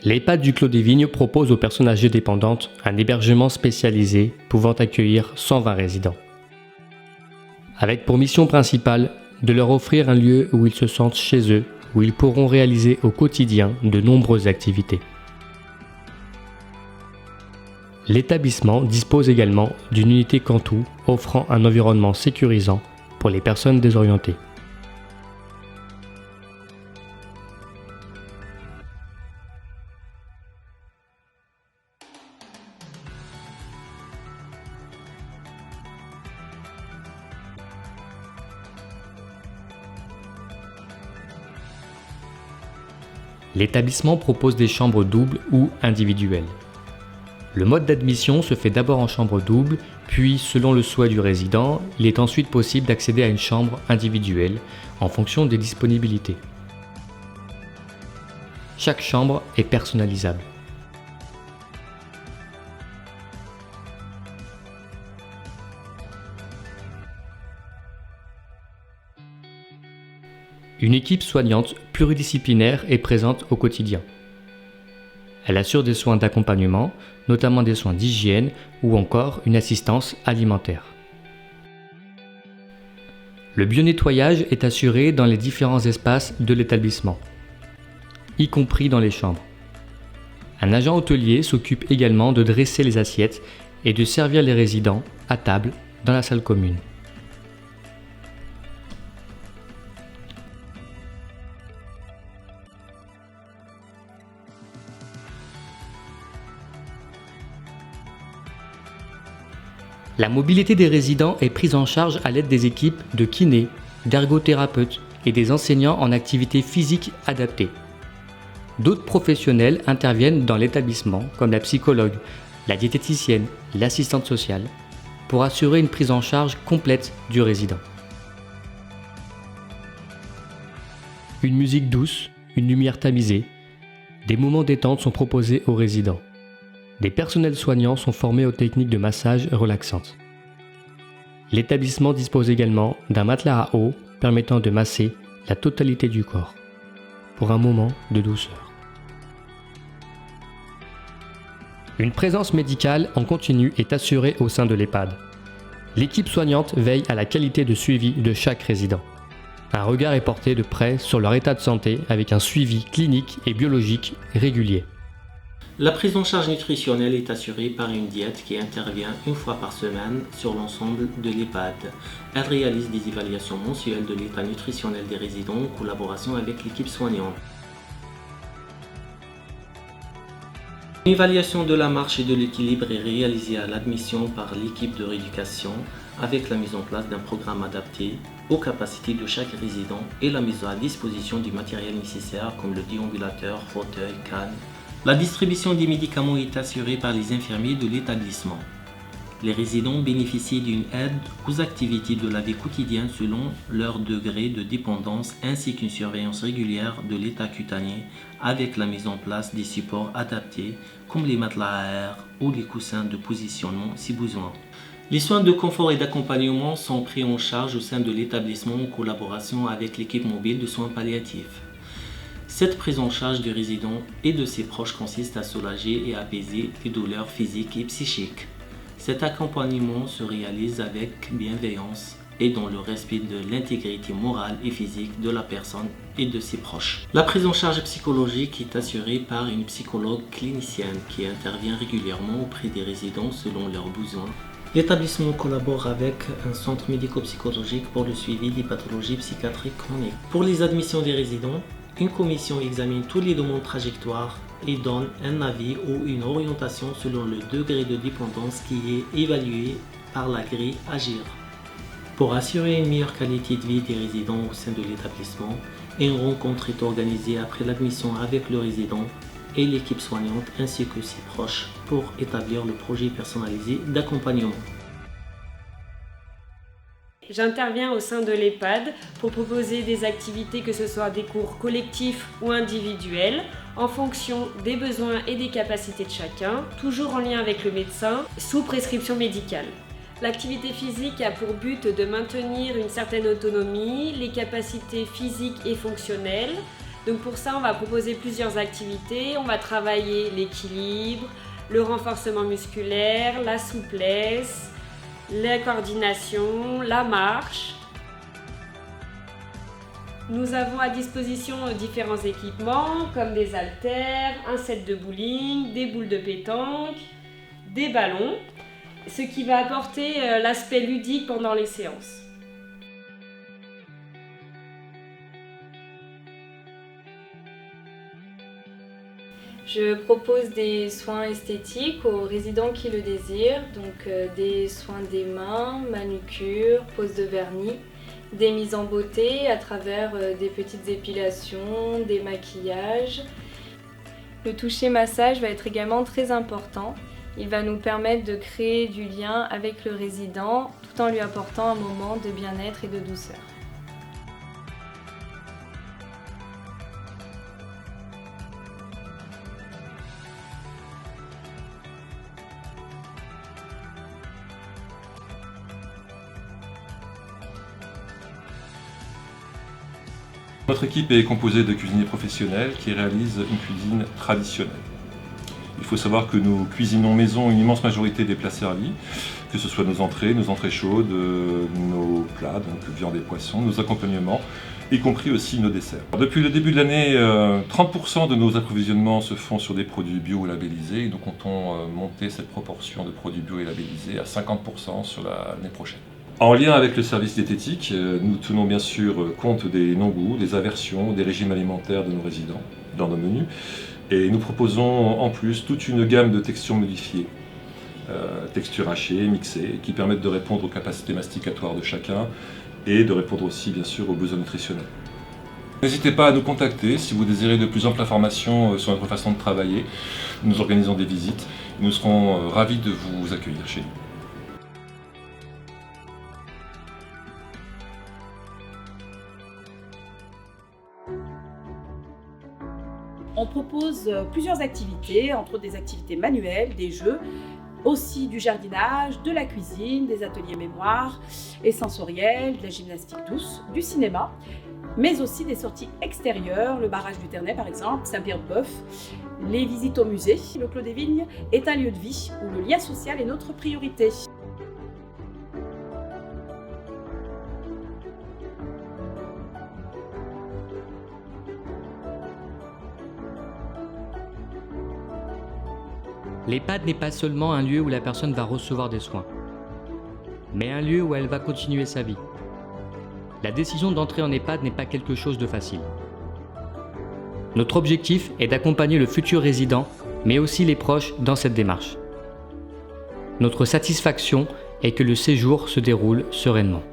L'EHPAD du Clos des Vignes propose aux personnes âgées dépendantes un hébergement spécialisé pouvant accueillir 120 résidents. Avec pour mission principale de leur offrir un lieu où ils se sentent chez eux, où ils pourront réaliser au quotidien de nombreuses activités. L'établissement dispose également d'une unité Cantou offrant un environnement sécurisant pour les personnes désorientées. L'établissement propose des chambres doubles ou individuelles. Le mode d'admission se fait d'abord en chambre double, puis selon le souhait du résident, il est ensuite possible d'accéder à une chambre individuelle en fonction des disponibilités. Chaque chambre est personnalisable. Une équipe soignante pluridisciplinaire est présente au quotidien. Elle assure des soins d'accompagnement, notamment des soins d'hygiène ou encore une assistance alimentaire. Le bio-nettoyage est assuré dans les différents espaces de l'établissement, y compris dans les chambres. Un agent hôtelier s'occupe également de dresser les assiettes et de servir les résidents à table dans la salle commune. La mobilité des résidents est prise en charge à l'aide des équipes de kinés, d'ergothérapeutes et des enseignants en activité physique adaptée. D'autres professionnels interviennent dans l'établissement, comme la psychologue, la diététicienne, l'assistante sociale, pour assurer une prise en charge complète du résident. Une musique douce, une lumière tamisée, des moments détente sont proposés aux résidents. Des personnels soignants sont formés aux techniques de massage relaxantes. L'établissement dispose également d'un matelas à eau permettant de masser la totalité du corps, pour un moment de douceur. Une présence médicale en continu est assurée au sein de l'EHPAD. L'équipe soignante veille à la qualité de suivi de chaque résident. Un regard est porté de près sur leur état de santé avec un suivi clinique et biologique régulier. La prise en charge nutritionnelle est assurée par une diète qui intervient une fois par semaine sur l'ensemble de l'EHPAD. Elle réalise des évaluations mensuelles de l'état nutritionnel des résidents en collaboration avec l'équipe soignante. Une évaluation de la marche et de l'équilibre est réalisée à l'admission par l'équipe de rééducation avec la mise en place d'un programme adapté aux capacités de chaque résident et la mise à disposition du matériel nécessaire comme le déambulateur, fauteuil, canne. La distribution des médicaments est assurée par les infirmiers de l'établissement. Les résidents bénéficient d'une aide aux activités de la vie quotidienne selon leur degré de dépendance ainsi qu'une surveillance régulière de l'état cutané avec la mise en place des supports adaptés comme les matelas à air ou les coussins de positionnement si besoin. Les soins de confort et d'accompagnement sont pris en charge au sein de l'établissement en collaboration avec l'équipe mobile de soins palliatifs. Cette prise en charge du résident et de ses proches consiste à soulager et apaiser les douleurs physiques et psychiques. Cet accompagnement se réalise avec bienveillance et dans le respect de l'intégrité morale et physique de la personne et de ses proches. La prise en charge psychologique est assurée par une psychologue clinicienne qui intervient régulièrement auprès des résidents selon leurs besoins. L'établissement collabore avec un centre médico-psychologique pour le suivi des pathologies psychiatriques chroniques. Pour les admissions des résidents, une commission examine toutes les demandes trajectoires et donne un avis ou une orientation selon le degré de dépendance qui est évalué par la grille Agir. Pour assurer une meilleure qualité de vie des résidents au sein de l'établissement, une rencontre est organisée après l'admission avec le résident et l'équipe soignante ainsi que ses proches pour établir le projet personnalisé d'accompagnement. J'interviens au sein de l'EHPAD pour proposer des activités, que ce soit des cours collectifs ou individuels, en fonction des besoins et des capacités de chacun, toujours en lien avec le médecin, sous prescription médicale. L'activité physique a pour but de maintenir une certaine autonomie, les capacités physiques et fonctionnelles, Donc pour ça, on va proposer plusieurs activités. On va travailler l'équilibre, le renforcement musculaire, la souplesse, la coordination, la marche. Nous avons à disposition différents équipements comme des haltères, un set de bowling, des boules de pétanque, des ballons, ce qui va apporter l'aspect ludique pendant les séances. Je propose des soins esthétiques aux résidents qui le désirent, donc des soins des mains, manucure, pose de vernis, des mises en beauté à travers des petites épilations, des maquillages. Le toucher massage va être également très important. Il va nous permettre de créer du lien avec le résident tout en lui apportant un moment de bien-être et de douceur. Notre équipe est composée de cuisiniers professionnels qui réalisent une cuisine traditionnelle. Il faut savoir que nous cuisinons maison une immense majorité des plats servis, que ce soit nos entrées chaudes, nos plats, donc viande et poisson, nos accompagnements, y compris aussi nos desserts. Depuis le début de l'année, 30% de nos approvisionnements se font sur des produits bio labellisés et nous comptons monter cette proportion de produits bio et labellisés à 50% sur l'année prochaine. En lien avec le service diététique, nous tenons bien sûr compte des non-goûts, des aversions, des régimes alimentaires de nos résidents dans nos menus. Et nous proposons en plus toute une gamme de textures modifiées, textures hachées, mixées, qui permettent de répondre aux capacités masticatoires de chacun et de répondre aussi bien sûr aux besoins nutritionnels. N'hésitez pas à nous contacter si vous désirez de plus amples informations sur notre façon de travailler. Nous organisons des visites. Nous serons ravis de vous accueillir chez nous. On propose plusieurs activités, entre autres des activités manuelles, des jeux, aussi du jardinage, de la cuisine, des ateliers mémoire et sensoriels, de la gymnastique douce, du cinéma, mais aussi des sorties extérieures, le barrage du Ternay par exemple, Saint-Pierre-de-Bœuf, les visites au musée. Le Clos des Vignes est un lieu de vie où le lien social est notre priorité. L'EHPAD n'est pas seulement un lieu où la personne va recevoir des soins, mais un lieu où elle va continuer sa vie. La décision d'entrer en EHPAD n'est pas quelque chose de facile. Notre objectif est d'accompagner le futur résident, mais aussi les proches dans cette démarche. Notre satisfaction est que le séjour se déroule sereinement.